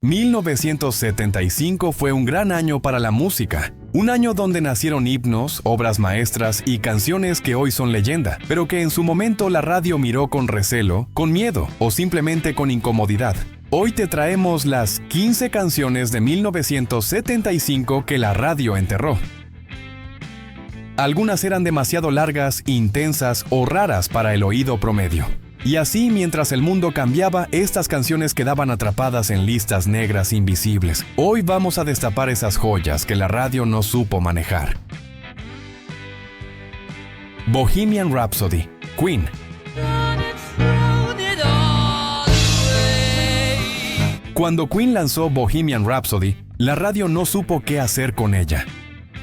1975 fue un gran año para la música. Un año donde nacieron himnos, obras maestras y canciones que hoy son leyenda, pero que en su momento la radio miró con recelo, con miedo o simplemente con incomodidad. Hoy te traemos las 15 canciones de 1975 que la radio enterró. Algunas eran demasiado largas, intensas o raras para el oído promedio. Y así, mientras el mundo cambiaba, estas canciones quedaban atrapadas en listas negras invisibles. Hoy vamos a destapar esas joyas que la radio no supo manejar. Bohemian Rhapsody, Queen. Cuando Queen lanzó Bohemian Rhapsody, la radio no supo qué hacer con ella.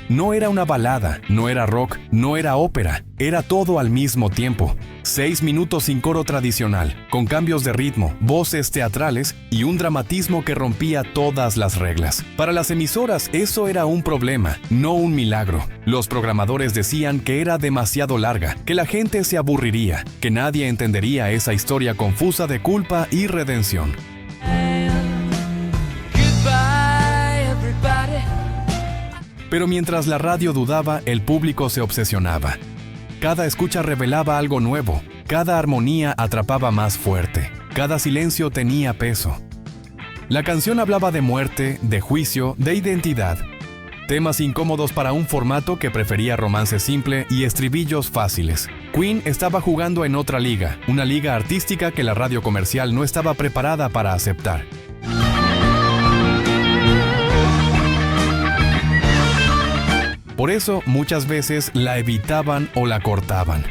No era una balada, no era rock, no era ópera, era todo al mismo tiempo. 6 minutos sin coro tradicional, con cambios de ritmo, voces teatrales y un dramatismo que rompía todas las reglas. Para las emisoras eso era un problema, no un milagro. Los programadores decían que era demasiado larga, que la gente se aburriría, que nadie entendería esa historia confusa de culpa y redención. Pero mientras la radio dudaba, el público se obsesionaba. Cada escucha revelaba algo nuevo, cada armonía atrapaba más fuerte, cada silencio tenía peso. La canción hablaba de muerte, de juicio, de identidad. Temas incómodos para un formato que prefería romance simple y estribillos fáciles. Queen estaba jugando en otra liga, una liga artística que la radio comercial no estaba preparada para aceptar. Por eso, muchas veces la evitaban o la cortaban.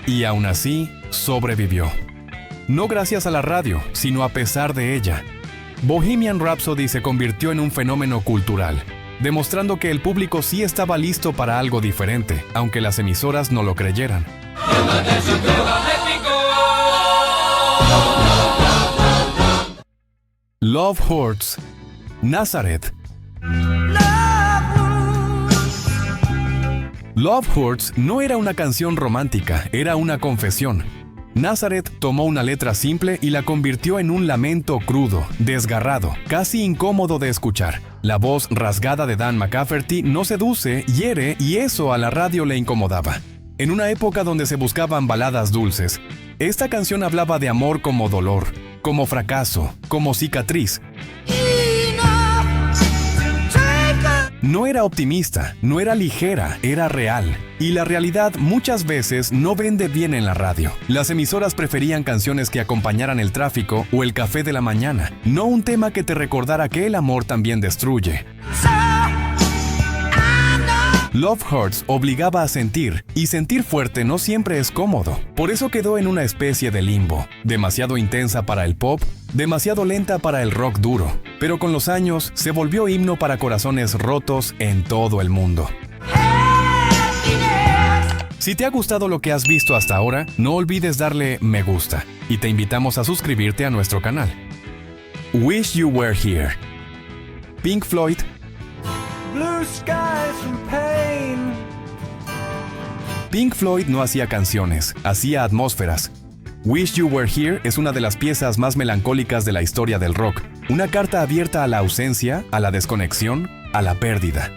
Y aún así, sobrevivió. No gracias a la radio, sino a pesar de ella. Bohemian Rhapsody se convirtió en un fenómeno cultural, demostrando que el público sí estaba listo para algo diferente, aunque las emisoras no lo creyeran. Love Hurts, Nazareth. Love Hurts no era una canción romántica, era una confesión. Nazareth tomó una letra simple y la convirtió en un lamento crudo, desgarrado, casi incómodo de escuchar. La voz rasgada de Dan McCafferty no seduce, hiere y eso a la radio le incomodaba. En una época donde se buscaban baladas dulces, esta canción hablaba de amor como dolor, como fracaso, como cicatriz. No era optimista, no era ligera, era real. Y la realidad muchas veces no vende bien en la radio. Las emisoras preferían canciones que acompañaran el tráfico o el café de la mañana, no un tema que te recordara que el amor también destruye. Love Hurts obligaba a sentir, y sentir fuerte no siempre es cómodo. Por eso quedó en una especie de limbo, demasiado intensa para el pop, demasiado lenta para el rock duro. Pero con los años se volvió himno para corazones rotos en todo el mundo. Si te ha gustado lo que has visto hasta ahora, no olvides darle me gusta y te invitamos a suscribirte a nuestro canal. Wish You Were Here. Pink Floyd. Blue skies from pain. Pink Floyd no hacía canciones, hacía atmósferas. Wish You Were Here es una de las piezas más melancólicas de la historia del rock. Una carta abierta a la ausencia, a la desconexión, a la pérdida.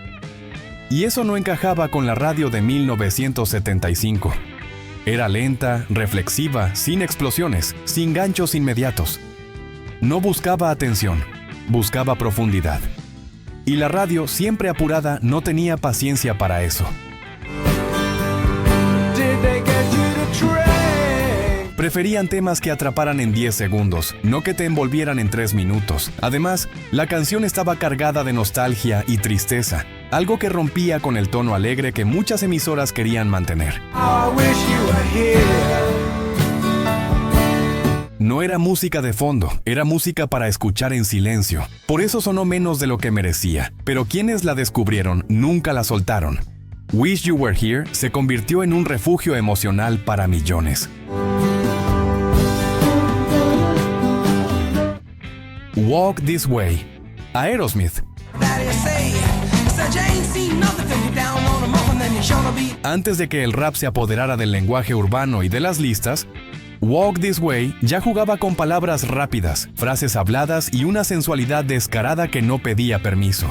Y eso no encajaba con la radio de 1975. Era lenta, reflexiva, sin explosiones, sin ganchos inmediatos. No buscaba atención, buscaba profundidad. Y la radio, siempre apurada, no tenía paciencia para eso. Preferían temas que atraparan en 10 segundos, no que te envolvieran en 3 minutos. Además, la canción estaba cargada de nostalgia y tristeza, algo que rompía con el tono alegre que muchas emisoras querían mantener. No era música de fondo, era música para escuchar en silencio. Por eso sonó menos de lo que merecía. Pero quienes la descubrieron nunca la soltaron. Wish You Were Here se convirtió en un refugio emocional para millones. Walk This Way, Aerosmith. Antes de que el rap se apoderara del lenguaje urbano y de las listas, Walk This Way ya jugaba con palabras rápidas, frases habladas y una sensualidad descarada que no pedía permiso.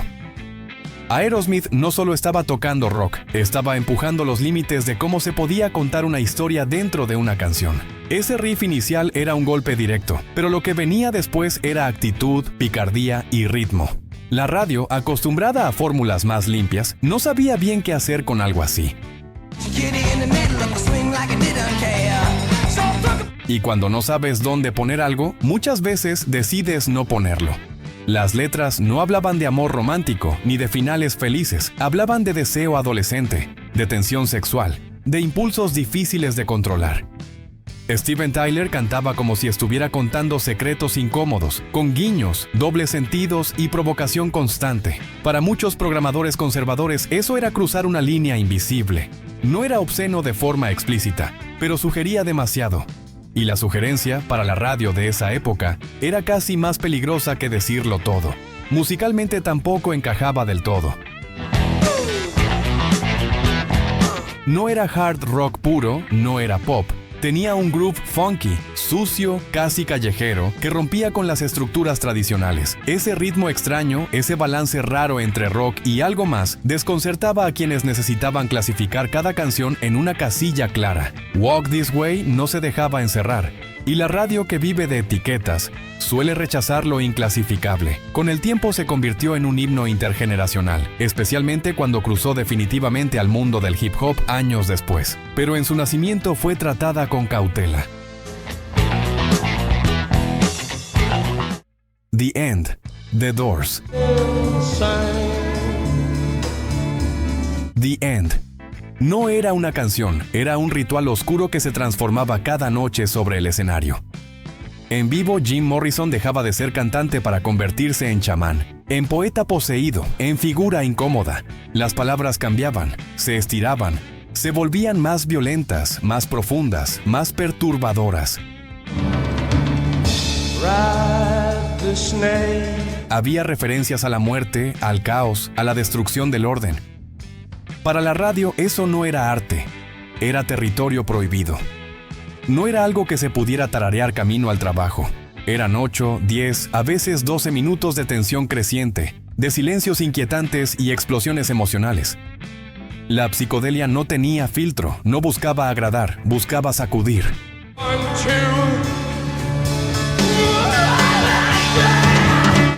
Aerosmith no solo estaba tocando rock, estaba empujando los límites de cómo se podía contar una historia dentro de una canción. Ese riff inicial era un golpe directo, pero lo que venía después era actitud, picardía y ritmo. La radio, acostumbrada a fórmulas más limpias, no sabía bien qué hacer con algo así. Y cuando no sabes dónde poner algo, muchas veces decides no ponerlo. Las letras no hablaban de amor romántico ni de finales felices, hablaban de deseo adolescente, de tensión sexual, de impulsos difíciles de controlar. Steven Tyler cantaba como si estuviera contando secretos incómodos, con guiños, dobles sentidos y provocación constante. Para muchos programadores conservadores eso era cruzar una línea invisible. No era obsceno de forma explícita, pero sugería demasiado. Y la sugerencia, para la radio de esa época, era casi más peligrosa que decirlo todo. Musicalmente tampoco encajaba del todo. No era hard rock puro, no era pop. Tenía un groove funky, sucio, casi callejero, que rompía con las estructuras tradicionales. Ese ritmo extraño, ese balance raro entre rock y algo más, desconcertaba a quienes necesitaban clasificar cada canción en una casilla clara. Walk This Way no se dejaba encerrar, y la radio que vive de etiquetas suele rechazar lo inclasificable. Con el tiempo se convirtió en un himno intergeneracional, especialmente cuando cruzó definitivamente al mundo del hip hop años después. Pero en su nacimiento fue tratada con cautela. The End, The Doors. The End. No era una canción, era un ritual oscuro que se transformaba cada noche sobre el escenario. En vivo, Jim Morrison dejaba de ser cantante para convertirse en chamán, en poeta poseído, en figura incómoda. Las palabras cambiaban, se estiraban, se volvían más violentas, más profundas, más perturbadoras. Había referencias a la muerte, al caos, a la destrucción del orden. Para la radio eso no era arte, era territorio prohibido. No era algo que se pudiera tararear camino al trabajo. Eran 8, 10, a veces 12 minutos de tensión creciente, de silencios inquietantes y explosiones emocionales. La psicodelia no tenía filtro, no buscaba agradar, buscaba sacudir.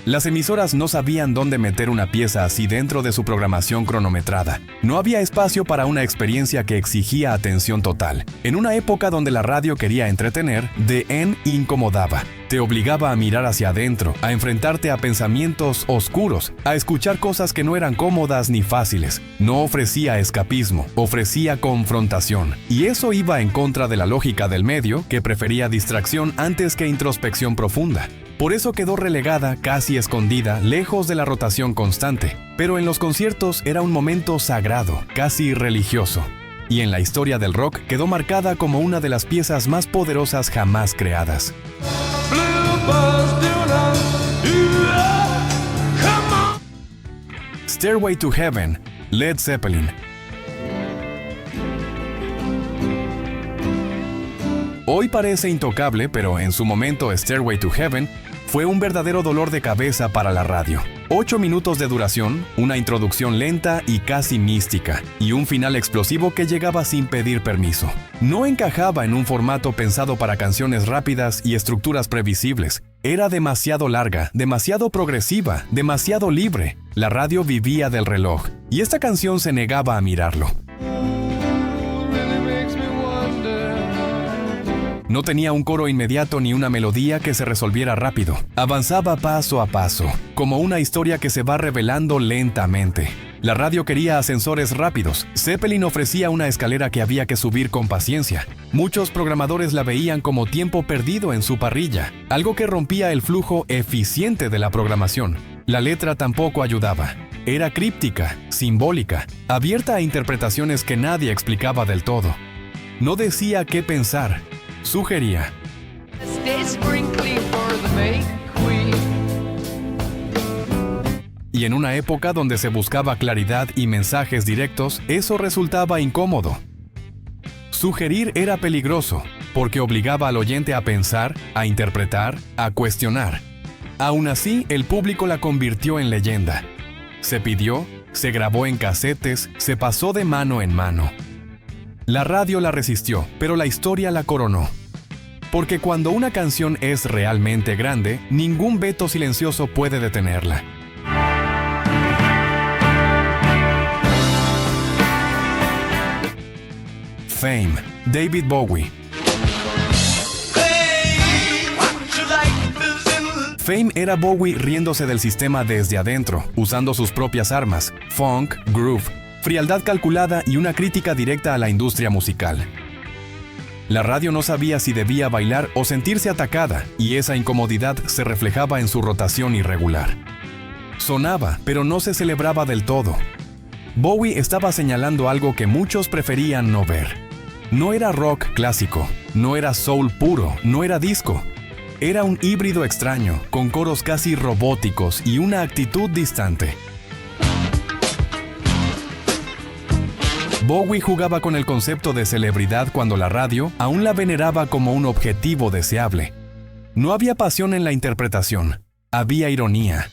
Las emisoras no sabían dónde meter una pieza así dentro de su programación cronometrada. No había espacio para una experiencia que exigía atención total. En una época donde la radio quería entretener, The End incomodaba. Te obligaba a mirar hacia adentro, a enfrentarte a pensamientos oscuros, a escuchar cosas que no eran cómodas ni fáciles. No ofrecía escapismo, ofrecía confrontación. Y eso iba en contra de la lógica del medio, que prefería distracción antes que introspección profunda. Por eso quedó relegada, casi escondida, lejos de la rotación constante. Pero en los conciertos era un momento sagrado, casi religioso. Y en la historia del rock quedó marcada como una de las piezas más poderosas jamás creadas. Stairway to Heaven, Led Zeppelin. Hoy parece intocable, pero en su momento Stairway to Heaven fue un verdadero dolor de cabeza para la radio. 8 minutos de duración, una introducción lenta y casi mística, y un final explosivo que llegaba sin pedir permiso. No encajaba en un formato pensado para canciones rápidas y estructuras previsibles. Era demasiado larga, demasiado progresiva, demasiado libre. La radio vivía del reloj, y esta canción se negaba a mirarlo. No tenía un coro inmediato ni una melodía que se resolviera rápido. Avanzaba paso a paso, como una historia que se va revelando lentamente. La radio quería ascensores rápidos. Zeppelin ofrecía una escalera que había que subir con paciencia. Muchos programadores la veían como tiempo perdido en su parrilla, algo que rompía el flujo eficiente de la programación. La letra tampoco ayudaba. Era críptica, simbólica, abierta a interpretaciones que nadie explicaba del todo. No decía qué pensar. Sugería. Y en una época donde se buscaba claridad y mensajes directos, eso resultaba incómodo. Sugerir era peligroso. porque obligaba al oyente a pensar, a interpretar, a cuestionar. Aún así, el público la convirtió en leyenda. Se pidió, se grabó en casetes, se pasó de mano en mano. La radio la resistió, pero la historia la coronó. Porque cuando una canción es realmente grande, ningún veto silencioso puede detenerla. Fame, David Bowie. Fame era Bowie riéndose del sistema desde adentro, usando sus propias armas, funk, groove, frialdad calculada y una crítica directa a la industria musical. La radio no sabía si debía bailar o sentirse atacada, y esa incomodidad se reflejaba en su rotación irregular. Sonaba, pero no se celebraba del todo. Bowie estaba señalando algo que muchos preferían no ver. No era rock clásico, no era soul puro, no era disco. Era un híbrido extraño, con coros casi robóticos y una actitud distante. Bowie jugaba con el concepto de celebridad cuando la radio aún la veneraba como un objetivo deseable. No había pasión en la interpretación, había ironía.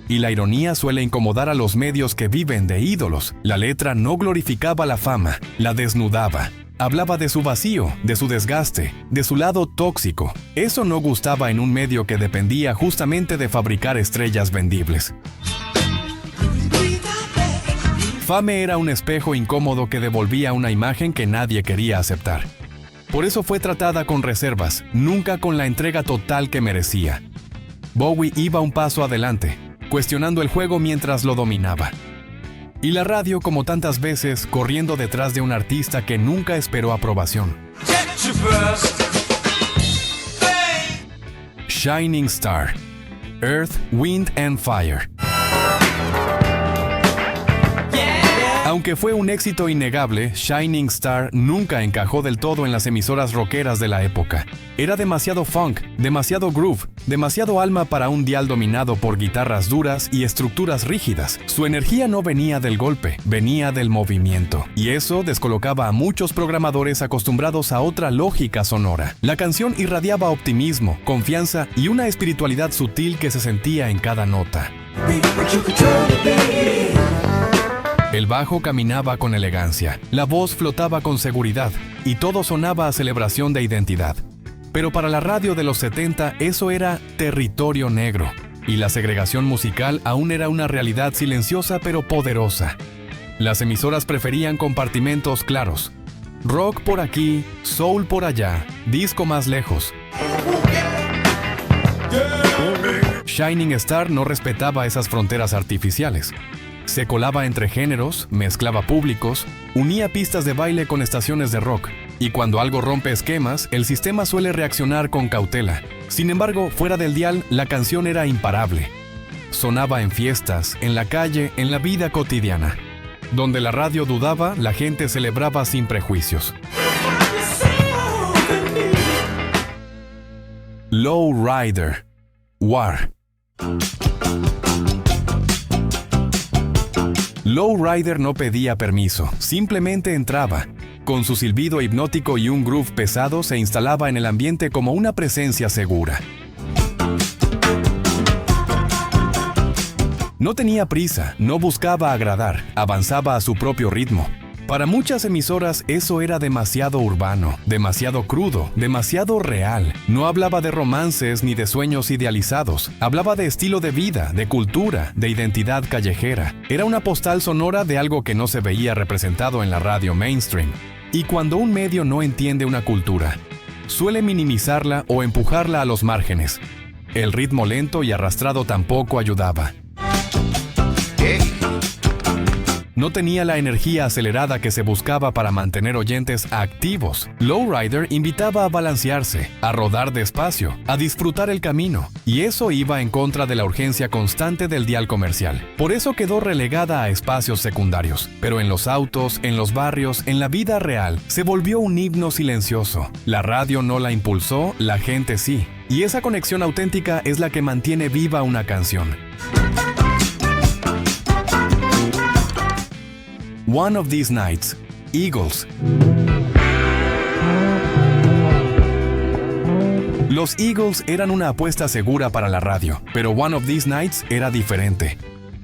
Y la ironía suele incomodar a los medios que viven de ídolos. La letra no glorificaba la fama, la desnudaba. Hablaba de su vacío, de su desgaste, de su lado tóxico. Eso no gustaba en un medio que dependía justamente de fabricar estrellas vendibles. Fame era un espejo incómodo que devolvía una imagen que nadie quería aceptar. Por eso fue tratada con reservas, nunca con la entrega total que merecía. Bowie iba un paso adelante, cuestionando el juego mientras lo dominaba. Y la radio, como tantas veces, corriendo detrás de un artista que nunca esperó aprobación. Shining Star, Earth, Wind and Fire. Aunque fue un éxito innegable, Shining Star nunca encajó del todo en las emisoras rockeras de la época. Era demasiado funk, demasiado groove, demasiado alma para un dial dominado por guitarras duras y estructuras rígidas. Su energía no venía del golpe, venía del movimiento. Y eso descolocaba a muchos programadores acostumbrados a otra lógica sonora. La canción irradiaba optimismo, confianza y una espiritualidad sutil que se sentía en cada nota. El bajo caminaba con elegancia, la voz flotaba con seguridad y todo sonaba a celebración de identidad. Pero para la radio de los 70 eso era territorio negro, y la segregación musical aún era una realidad silenciosa pero poderosa. Las emisoras preferían compartimentos claros. Rock por aquí, soul por allá, disco más lejos. Shining Star no respetaba esas fronteras artificiales. Se colaba entre géneros, mezclaba públicos, unía pistas de baile con estaciones de rock, y cuando algo rompe esquemas, el sistema suele reaccionar con cautela. Sin embargo, fuera del dial, la canción era imparable. Sonaba en fiestas, en la calle, en la vida cotidiana. Donde la radio dudaba, la gente celebraba sin prejuicios. Low Rider, War. Lowrider no pedía permiso, simplemente entraba. Con su silbido hipnótico y un groove pesado se instalaba en el ambiente como una presencia segura. No tenía prisa, no buscaba agradar, avanzaba a su propio ritmo. Para muchas emisoras eso era demasiado urbano, demasiado crudo, demasiado real. No hablaba de romances ni de sueños idealizados. Hablaba de estilo de vida, de cultura, de identidad callejera. Era una postal sonora de algo que no se veía representado en la radio mainstream. Y cuando un medio no entiende una cultura, suele minimizarla o empujarla a los márgenes. El ritmo lento y arrastrado tampoco ayudaba. No tenía la energía acelerada que se buscaba para mantener oyentes activos. Lowrider invitaba a balancearse, a rodar despacio, a disfrutar el camino, y eso iba en contra de la urgencia constante del dial comercial. Por eso quedó relegada a espacios secundarios. Pero en los autos, en los barrios, en la vida real, se volvió un himno silencioso. La radio no la impulsó, la gente sí. Y esa conexión auténtica es la que mantiene viva una canción. One of These Nights, Eagles. Los Eagles eran una apuesta segura para la radio, pero One of These Nights era diferente.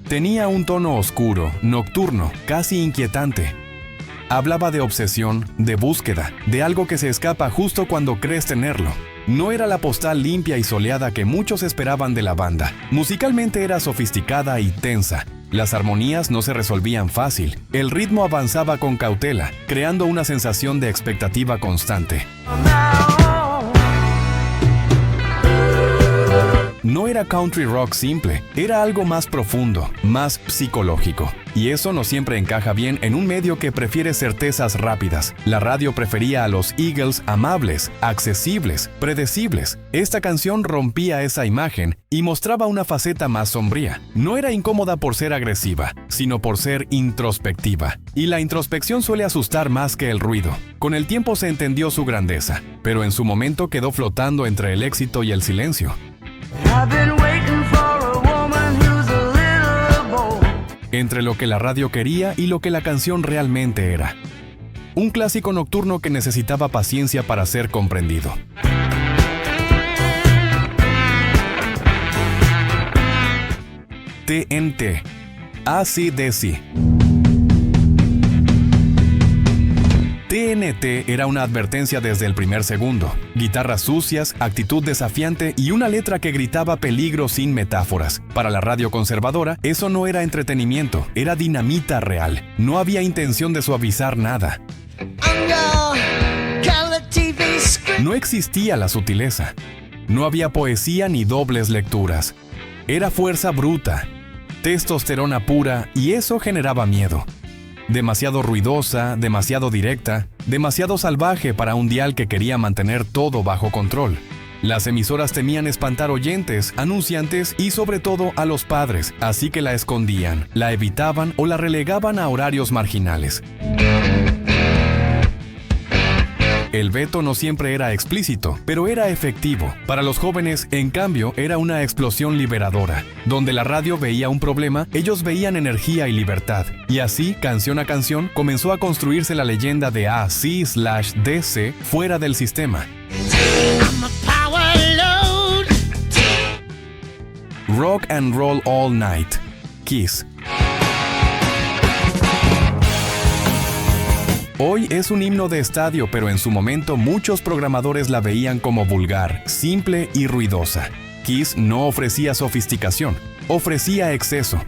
Tenía un tono oscuro, nocturno, casi inquietante. Hablaba de obsesión, de búsqueda, de algo que se escapa justo cuando crees tenerlo. No era la postal limpia y soleada que muchos esperaban de la banda. Musicalmente era sofisticada y tensa. Las armonías no se resolvían fácil. El ritmo avanzaba con cautela, creando una sensación de expectativa constante. No era country rock simple, era algo más profundo, más psicológico. Y eso no siempre encaja bien en un medio que prefiere certezas rápidas. La radio prefería a los Eagles amables, accesibles, predecibles. Esta canción rompía esa imagen y mostraba una faceta más sombría. No era incómoda por ser agresiva, sino por ser introspectiva. Y la introspección suele asustar más que el ruido. Con el tiempo se entendió su grandeza, pero en su momento quedó flotando entre el éxito y el silencio. Entre lo que la radio quería y lo que la canción realmente era. Un clásico nocturno que necesitaba paciencia para ser comprendido. TNT. AC/DC. TNT era una advertencia desde el primer segundo. Guitarras sucias, actitud desafiante y una letra que gritaba peligro sin metáforas. Para la radio conservadora, eso no era entretenimiento, era dinamita real. No había intención de suavizar nada. No existía la sutileza. No había poesía ni dobles lecturas. Era fuerza bruta, testosterona pura, y eso generaba miedo. Demasiado ruidosa, demasiado directa, demasiado salvaje para un dial que quería mantener todo bajo control. Las emisoras temían espantar oyentes, anunciantes y sobre todo a los padres, así que la escondían, la evitaban o la relegaban a horarios marginales. El veto no siempre era explícito, pero era efectivo. Para los jóvenes, en cambio, era una explosión liberadora. Donde la radio veía un problema, ellos veían energía y libertad. Y así, canción a canción, comenzó a construirse la leyenda de AC/DC fuera del sistema. Rock and Roll All Night. Kiss. Hoy es un himno de estadio, pero en su momento muchos programadores la veían como vulgar, simple y ruidosa. Kiss no ofrecía sofisticación, ofrecía exceso.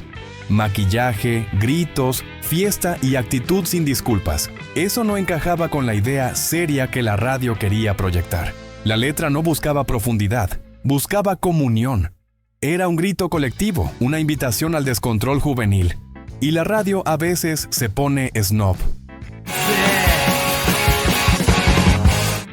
Maquillaje, gritos, fiesta y actitud sin disculpas. Eso no encajaba con la idea seria que la radio quería proyectar. La letra no buscaba profundidad, buscaba comunión. Era un grito colectivo, una invitación al descontrol juvenil. Y la radio a veces se pone snob.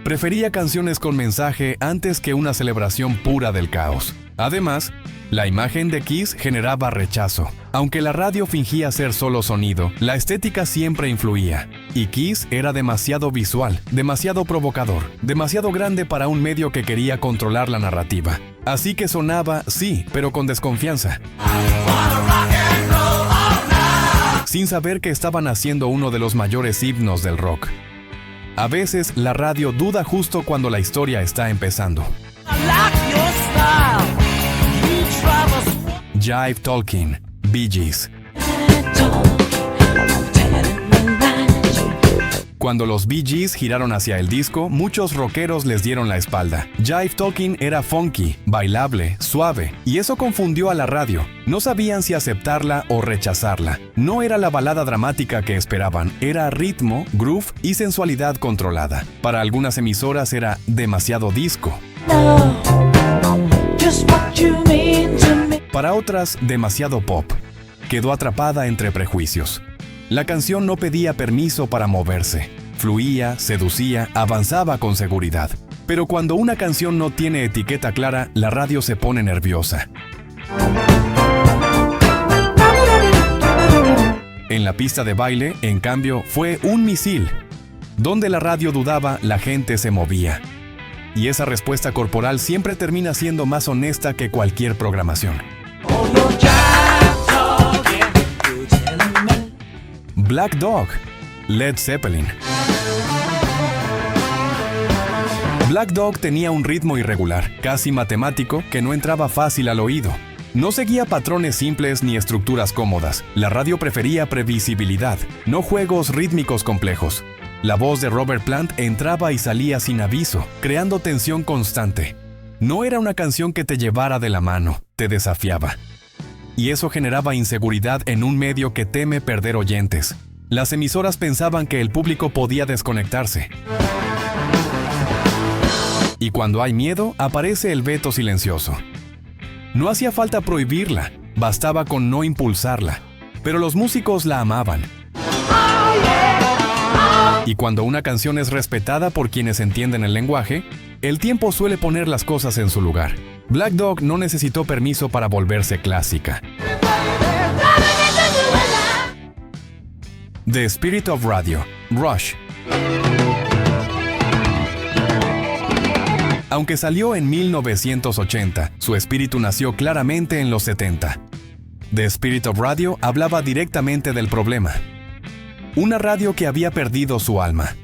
Prefería canciones con mensaje antes que una celebración pura del caos. Además, la imagen de Kiss generaba rechazo. Aunque la radio fingía ser solo sonido, la estética siempre influía. Y Kiss era demasiado visual, demasiado provocador, demasiado grande para un medio que quería controlar la narrativa. Así que sonaba, sí, pero con desconfianza. Sin saber que estaban haciendo uno de los mayores himnos del rock. A veces la radio duda justo cuando la historia está empezando. Jive Talking, Bee Gees. Cuando los Bee Gees giraron hacia el disco, muchos rockeros les dieron la espalda. Jive Talking era funky, bailable, suave, y eso confundió a la radio. No sabían si aceptarla o rechazarla. No era la balada dramática que esperaban, era ritmo, groove y sensualidad controlada. Para algunas emisoras era demasiado disco. Para otras, demasiado pop. Quedó atrapada entre prejuicios. La canción no pedía permiso para moverse. Fluía, seducía, avanzaba con seguridad. Pero cuando una canción no tiene etiqueta clara, la radio se pone nerviosa. En la pista de baile, en cambio, fue un misil. Donde la radio dudaba, la gente se movía. Y esa respuesta corporal siempre termina siendo más honesta que cualquier programación. Black Dog, Led Zeppelin. Black Dog tenía un ritmo irregular, casi matemático, que no entraba fácil al oído. No seguía patrones simples ni estructuras cómodas. La radio prefería previsibilidad, no juegos rítmicos complejos. La voz de Robert Plant entraba y salía sin aviso, creando tensión constante. No era una canción que te llevara de la mano, te desafiaba. Y eso generaba inseguridad en un medio que teme perder oyentes. Las emisoras pensaban que el público podía desconectarse. Y cuando hay miedo, aparece el veto silencioso. No hacía falta prohibirla, bastaba con no impulsarla. Pero los músicos la amaban. Y cuando una canción es respetada por quienes entienden el lenguaje, el tiempo suele poner las cosas en su lugar. Black Dog no necesitó permiso para volverse clásica. The Spirit of Radio, Rush. Aunque salió en 1980, su espíritu nació claramente en los 70. The Spirit of Radio hablaba directamente del problema. Una radio que había perdido su alma.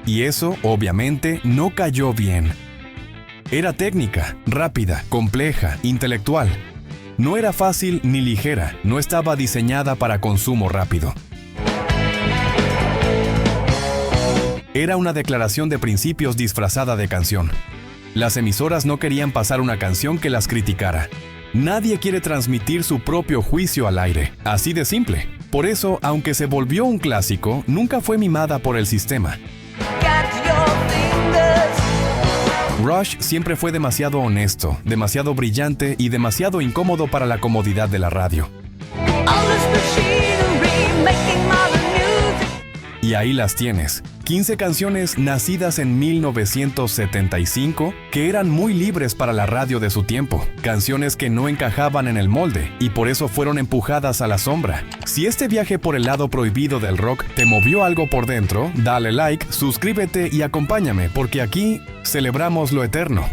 Y eso, obviamente, no cayó bien. Era técnica, rápida, compleja, intelectual. No era fácil ni ligera, no estaba diseñada para consumo rápido. Era una declaración de principios disfrazada de canción. Las emisoras no querían pasar una canción que las criticara. Nadie quiere transmitir su propio juicio al aire, así de simple. Por eso, aunque se volvió un clásico, nunca fue mimada por el sistema. Rush siempre fue demasiado honesto, demasiado brillante y demasiado incómodo para la comodidad de la radio. Y ahí las tienes, 15 canciones nacidas en 1975 que eran muy libres para la radio de su tiempo, canciones que no encajaban en el molde y por eso fueron empujadas a la sombra. Si este viaje por el lado prohibido del rock te movió algo por dentro, dale like, suscríbete y acompáñame porque aquí celebramos lo eterno.